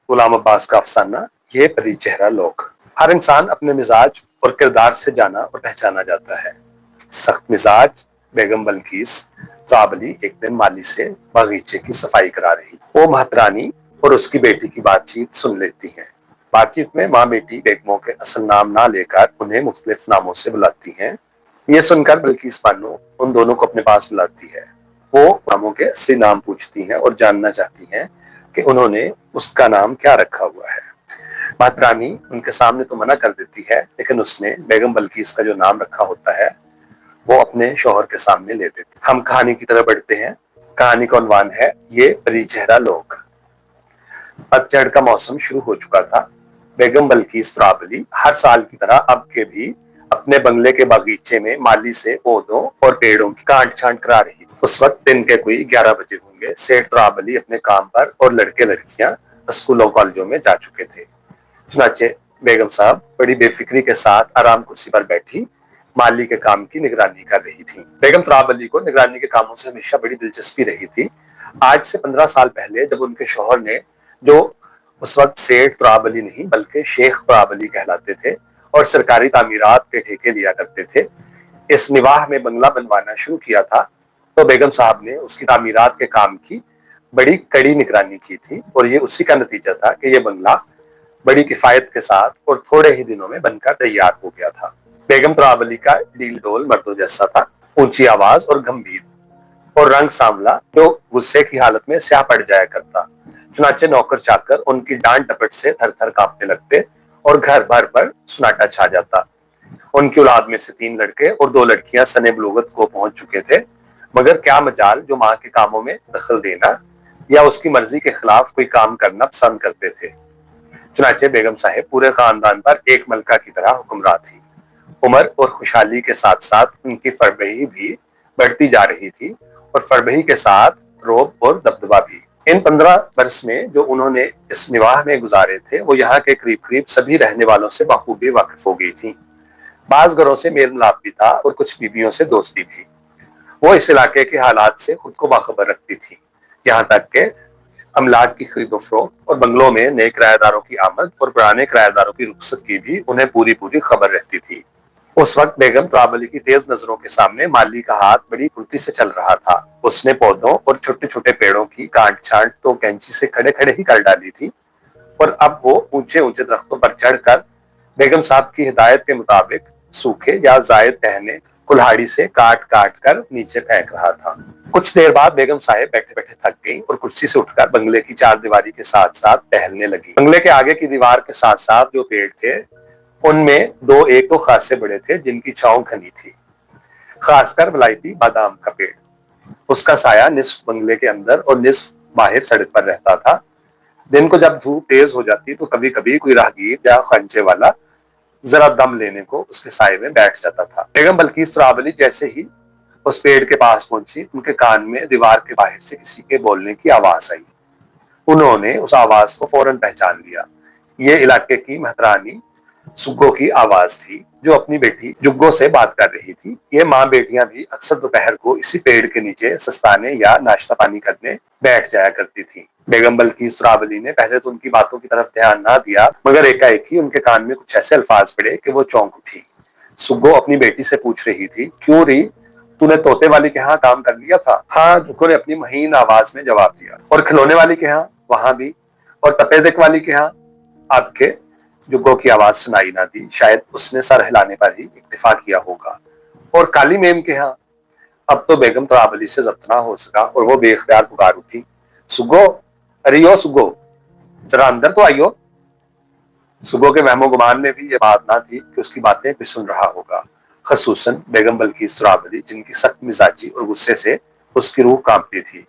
गुलाम अब्बास का अफसाना ये परी चेहरा लोग। हर इंसान अपने मिजाज और किरदार से जाना और पहचाना जाता है। सख्त मिजाज बेगम बल्कीस त्राबली एक दिन माली से बागीचे की सफाई करा रही। वो महतरानी और उसकी बेटी की बातचीत सुन लेती हैं। बातचीत में माँ बेटी बेगमों के असल नाम ना लेकर उन्हें मुख्तलिफ नामों से बुलाती हैं। ये सुनकर बल्कीस बानो उन दोनों को अपने पास बुलाती है। वो नामों के असली नाम पूछती हैं और जानना चाहती हैं कि उन्होंने उसका नाम क्या रखा हुआ है। महतरानी उनके सामने तो मना कर देती है, लेकिन उसने बेगम बल्कीस का जो नाम रखा होता है वो अपने शौहर के सामने ले देती। हम कहानी की तरफ बढ़ते हैं। कहानी का उन्वान है ये परी चेहरा लोग। पतझड़ का मौसम शुरू हो चुका था। बेगम बल्कीस त्राबली हर साल की तरह अब के भी अपने बंगले के बागीचे में माली से पौधों और पेड़ों की काट छांट करा रही थी। उस वक्त दिन के कोई 11 बजे होंगे। सेठ त्राबली अपने काम पर और लड़के लड़कियां स्कूलों कॉलेजों में जा चुके थे। चुनाचे बेगम साहब बड़ी बेफिक्री के साथ आराम कुर्सी पर बैठी माली के काम की निगरानी कर रही थी। बेगम त्राबली को निगरानी के कामों से हमेशा बड़ी दिलचस्पी रही थी। आज से 15 साल पहले जब उनके शौहर ने, जो उस वक्त सेठ त्राबली नहीं बल्कि शेख त्राबली कहलाते थे और सरकारी तामीरात के ठेके लिया करते थे, इस निवाह में बंगला बनवाना शुरू किया था, तो बेगम साहब ने उसकी तामीरात के काम की बड़ी कड़ी निगरानी की थी और ये उसी का नतीजा था कि यह बंगला बड़ी किफायत के साथ और थोड़े ही दिनों में बनकर तैयार हो गया था। बेगम त्राबली का डील डोल मर्दों जैसा था, ऊंची आवाज और गंभीर, और रंग सांवला जो गुस्से की हालत में स्याह पड़ जाया करता। चुनाचे नौकर चाकर उनकी डांट डपट से थर थर कांपने लगते और घर भर पर सन्नाटा छा जाता। उनकी औलाद में से 3 लड़के और 2 लड़कियां सने बलूगत को पहुंच चुके थे, मगर क्या मजाल जो मां के कामों में दखल देना या उसकी मर्जी के खिलाफ कोई काम करना पसंद करते थे। चुनाचे बेगम साहिब पूरे खानदान पर एक मलका की तरह हुक्मरान थी। उम्र और खुशहाली के साथ साथ उनकी फरबही भी बढ़ती जा रही थी और फरबही के साथ रोब और दबदबा भी। इन 15 वर्ष में जो उन्होंने इस निवाह में गुजारे थे वो यहाँ के करीब करीब सभी रहने वालों से बखूबी वाकिफ हो गई थी। बाज घरों से मेल मिलाप भी था और कुछ बीबियों से दोस्ती भी। वो इस इलाके के हालात से खुद को बाखबर रखती थी, यहाँ तक के अमलाक की खरीदो फरोख्त और बंगलों में नए किराएदारों की आमद और पुराने किराएदारों की रुखसत की भी उन्हें पूरी पूरी खबर रहती थी। उस वक्त बेगम त्राबली की तेज नजरों के सामने माली का हाथ बड़ी फुर्ती से चल रहा था। उसने पौधों और छोटे छोटे पेड़ों की काट छांट तो कैंची से खड़े खड़े ही कर डाली थी, और अब वो ऊंचे ऊंचे दरख्तों पर चढ़कर बेगम साहब की हिदायत के मुताबिक सूखे या जायद टहने कुल्हाड़ी से काट काट कर नीचे फेंक रहा था। कुछ देर बाद बेगम साहब बैठे बैठे थक गई और कुर्सी से उठकर बंगले की चारदीवारी के साथ साथ टहलने लगी। बंगले के आगे की दीवार के साथ साथ जो पेड़ थे उनमें 2 एक तो खासे बड़े थे जिनकी छांव घनी थी, खासकर वलायती बादाम का पेड़। उसका साया निस्फ बंगले के अंदर और निस्फ बाहर सड़क पर रहता था। दिन को जब धूप तेज हो जाती तो कभी कभी कोई राहगीर या खंचे वाला जरा दम लेने को उसके साए में बैठ जाता था। बेगम बल्कीस त्राबली जैसे ही उस पेड़ के पास पहुंची, उनके कान में दीवार के बाहर से किसी के बोलने की आवाज आई। उन्होंने उस आवाज को फौरन पहचान लिया। ये इलाके की महतरानी सुग्गो की आवाज थी, जो अपनी बेटी जुग्गो से बात कर रही थी। ये माँ बेटियां भी अक्सर दोपहर को इसी पेड़ के नीचे सस्ताने या नाश्ता पानी करने बैठ जाया करती थी। बेगम बल्कीस त्राबली ने पहले तो उनकी बातों की तरफ ध्यान ना दिया, मगर एकाएक ही उनके कान में कुछ ऐसे अल्फाज पड़े कि वो चौंक उठी। सुग्गो अपनी बेटी से पूछ रही थी, क्यों री, तूने तोते वाली के यहाँ काम कर लिया था? हाँ, जुग्गो ने अपनी महीन आवाज में जवाब दिया। और खिलौने वाली के यहाँ? वहां भी। और तपेदिक वाली के यहाँ? आपके? जुग्गो की आवाज सुनाई ना दी। शायद उसने सर हिलाने पर ही इक्तिफा किया होगा। और काली मेम के यहाँ? अब तो बेगम त्राबली से जब्त ना हो सका और वो बेख्तियार पुकार उठी, सुग्गो, अरे यो सुग्गो, जरा अंदर तो आइयो। सुग्गो के वहमो गुमान में भी ये बात ना थी कि उसकी बातें कोई सुन रहा होगा, खसूसन बेगम बल्कीस त्राबली, जिनकी सख्त मिजाजी और गुस्से से उसकी रूह कांपती थी।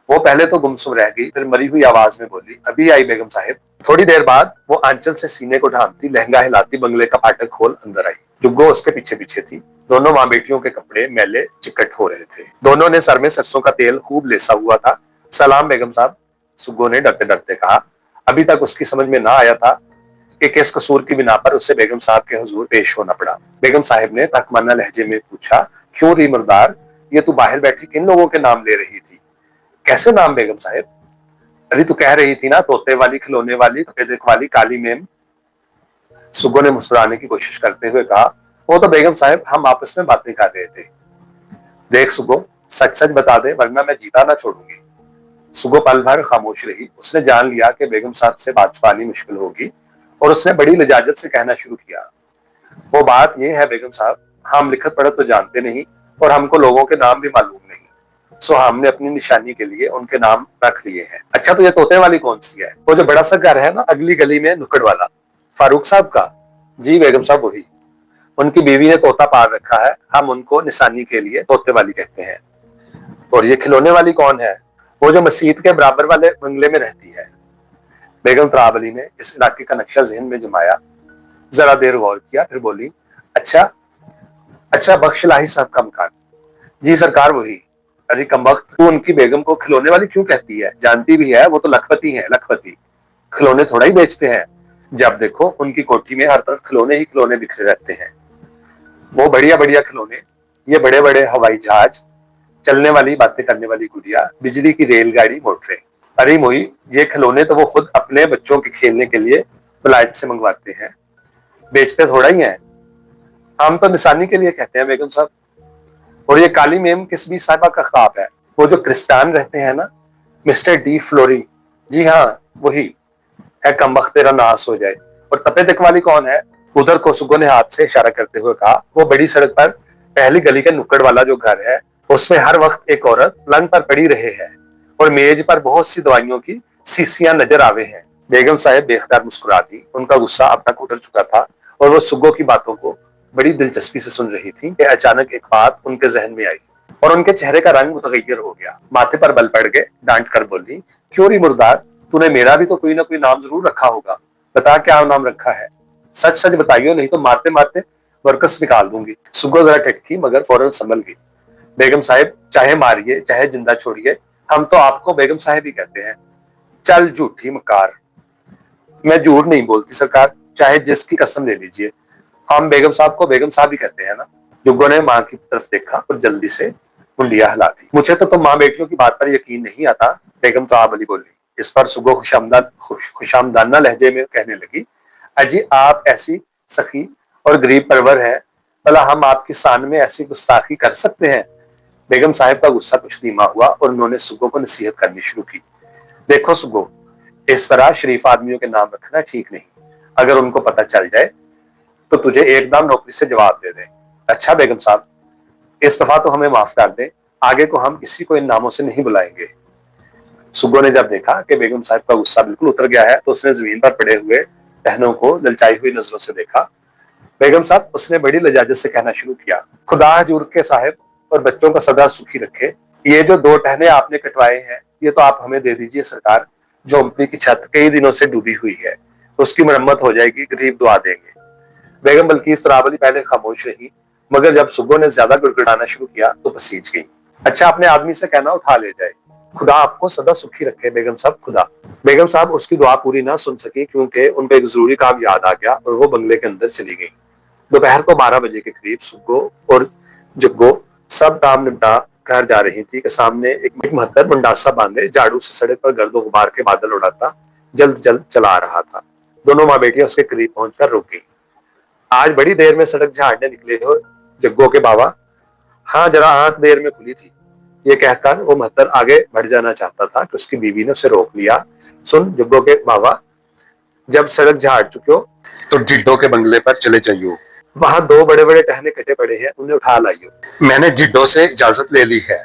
वो पहले तो गुमसुम रह गई, फिर मरी हुई आवाज में बोली, अभी आई बेगम साहिब। थोड़ी देर बाद वो आंचल से सीने को ढांकती, लहंगा हिलाती बंगले का फाटक खोल अंदर आई। जुग्गो उसके पीछे पीछे थी। दोनों माँ बेटियों के कपड़े मैले चिकट हो रहे थे। दोनों ने सर में सरसों का तेल खूब लेसा हुआ था। सलाम बेगम साहब, सुग्गो ने डरते डरते कहा। अभी तक उसकी समझ में ना आया था कि किस कसूर की बिना पर उसे बेगम साहब के हुजूर पेश होना पड़ा। बेगम साहिब ने तकमन्ना लहजे में पूछा, क्यों री मर्दार, ये तू बाहर बैठी किन लोगों के नाम ले रही थी? कैसे नाम बेगम साहिब? अरे तू कह रही थी ना तोते वाली, खिलौने वाली, तपेदिक वाली काली मेम। सुगो ने मुस्कुराने की कोशिश करते हुए कहा, वो तो बेगम साहब हम आपस में बातें कर रहे थे। देख सुगो, सच सच बता दे वरना मैं जीता ना छोड़ूंगी। सुगो पल भर खामोश रही। उसने जान लिया कि बेगम साहब से बात छुपानी मुश्किल होगी और उसने बड़ी लजाजत से कहना शुरू किया, वो बात ये है बेगम साहब, हम लिखत पढ़त तो जानते नहीं और हमको लोगों के नाम भी मालूम नहीं, सो हमने अपनी निशानी के लिए उनके नाम रख लिए हैं। अच्छा तो ये तोते वाली कौन सी है? वो जो बड़ा सा घर है ना अगली गली में नुक्कड़ वाला, फारूक साहब का? जी बेगम साहब वही। उनकी बीवी ने तोता पाल रखा है, हम उनको निशानी के लिए तोते वाली कहते हैं। और ये खिलौने वाली कौन है? वो जो मस्जिद के बराबर वाले बंगले में रहती है। बेगम त्रावली ने इस इलाके का नक्शा जहन में जमाया, जरा देर गौर किया, फिर बोली, अच्छा अच्छा बख्श लाही साहब का मकान? जी सरकार वही। अरे कमबख्त, तू उनकी बेगम को खिलौने वाली क्यों कहती है? जानती भी है वो तो लखपति है, लखपति। खिलौने थोड़ा ही बेचते हैं, जब देखो उनकी कोठी में हर तरफ खिलौने ही खिलौने बिखरे रहते हैं। वो बढ़िया बढ़िया खिलौने, ये बड़े बड़े हवाई जहाज, चलने वाली बातें करने वाली गुड़िया, बिजली की रेलगाड़ी, मोटरें। अरे मोई, ये खिलौने तो वो खुद अपने बच्चों के खेलने के लिए विलायत से मंगवाते हैं, बेचते थोड़ा ही हैं। हम तो निशानी के लिए कहते हैं बेगम साहब। और ये काली मेम किस भी साहिबा का ख्वाब है? वो जो क्रिस्टान रहते हैं ना, मिस्टर डी फ्लोरी। जी हाँ वही है, कमबख्त तेरा नाश हो जाए। और तपेदिक वाली कौन है? उधर को सुगो ने हाथ से इशारा करते हुए कहा, वो बड़ी सड़क पर पहली गली के नुक्कड़ वाला जो घर है, उसमें हर वक्त एक औरत पलंग पर पड़ी रहे है और मेज पर बहुत सी दवाइयों की शीशियां नजर आवे हैं। बेगम साहब बेख्तियार मुस्कुरा दी। उनका गुस्सा अब तक उतर चुका था और वो सुगो की बातों को बड़ी दिलचस्पी से सुन रही थी कि अचानक एक बात उनके जहन में आई और उनके चेहरे का रंग मुतगय्यर हो गया। माथे पर बल पड़ गए। डांट कर बोली, क्यों री मुर्दार, तूने मेरा भी तो कोई ना कोई नाम जरूर रखा होगा, बता क्या नाम रखा है? सच सच बताइयो, नहीं तो मारते मारते वर्कस निकाल दूंगी। सुगो जरा टटकी मगर फौरन संभल गई। बेगम साहब चाहे मारिए चाहे जिंदा छोड़िए, हम तो आपको बेगम साहब ही कहते हैं। चल झूठी मकार। मैं झूठ नहीं बोलती सरकार, चाहे जिसकी कसम ले लीजिए, हम बेगम साहब को बेगम साहब ही कहते हैं ना। जुग्गो ने माँ की तरफ देखा और जल्दी से मुंडिया हिला दी। मुझे तो तुम माँ बेटियों की बात पर यकीन नहीं आता, बेगम तो आबली बोली। इस पर सुगो खुशामदाना लहजे में कहने लगी, अजी आप ऐसी सखी और गरीब परवर है, भला हम आपकी शान में ऐसी गुस्ताखी कर सकते हैं? बेगम साहब का गुस्सा कुछ धीमा हुआ और उन्होंने सुगो को नसीहत करनी शुरू की। देखो सुगो, इस तरह शरीफ आदमियों के नाम रखना ठीक नहीं, अगर उनको पता चल जाए तो तुझे एकदम नौकरी से जवाब दे दें। अच्छा बेगम साहब, इस दफा तो हमें माफ कर दें, आगे को हम किसी को इन नामों से नहीं बुलाएंगे। सुगो ने जब देखा कि बेगम साहब का गुस्सा बिल्कुल उतर गया है तो उसने जमीन पर पड़े हुए टहनों को ललचाई हुई नजरों से देखा। बेगम साहब, उसने बड़ी लजाजत से कहना शुरू किया, खुदा हजूर के साहब और बच्चों का सदा सुखी रखे। ये जो 2 टहने आपने कटवाए हैं, ये तो आप हमें दे दीजिए सरकार। झोंपड़ी की छत कई दिनों से डूबी हुई है, तो उसकी मरम्मत हो जाएगी, गरीब दुआ देंगे। बेगम बल्कीस त्रावली पहले खामोश रही, मगर जब सुगो ने ज्यादा गुड़गुड़ाना शुरू किया तो पसीज गई। अच्छा अपने आदमी से कहना उठा ले जाए, खुदा आपको सदा सुखी रखे बेगम साहब, खुदा। बेगम साहब उसकी दुआ पूरी ना सुन सकी क्योंकि उनको एक जरूरी काम याद आ गया और वो बंगले के अंदर चली गई। दोपहर को 12 बजे के करीब सुगो और जुग्गो सब काम निपटा घर जा रही थी कि सामने एक महत्तर मंडासा बांधे झाड़ू से सड़क पर गर्दो गुबार के बादल उड़ाता जल्द जल्द चला आ रहा था। दोनों माँ बेटियां उसके करीब पहुंचकर रुक गई। आज बड़ी देर में सड़क झाड़ने निकले हो जग्गो के बाबा? हाँ जरा आंख देर में खुली थी। ये कहकर वो महत्तर आगे बढ़ जाना चाहता था कि उसकी बीवी ने उसे रोक लिया। सुन जग्गो के बाबा, जब सड़क झाड़ चुके हो तो जिड्डो के बंगले पर चले जाइयो, वहां 2 बड़े बड़े टहने कटे पड़े हैं, उन्हें उठा लाइयो। मैंने जिड्डो से इजाजत ले ली है,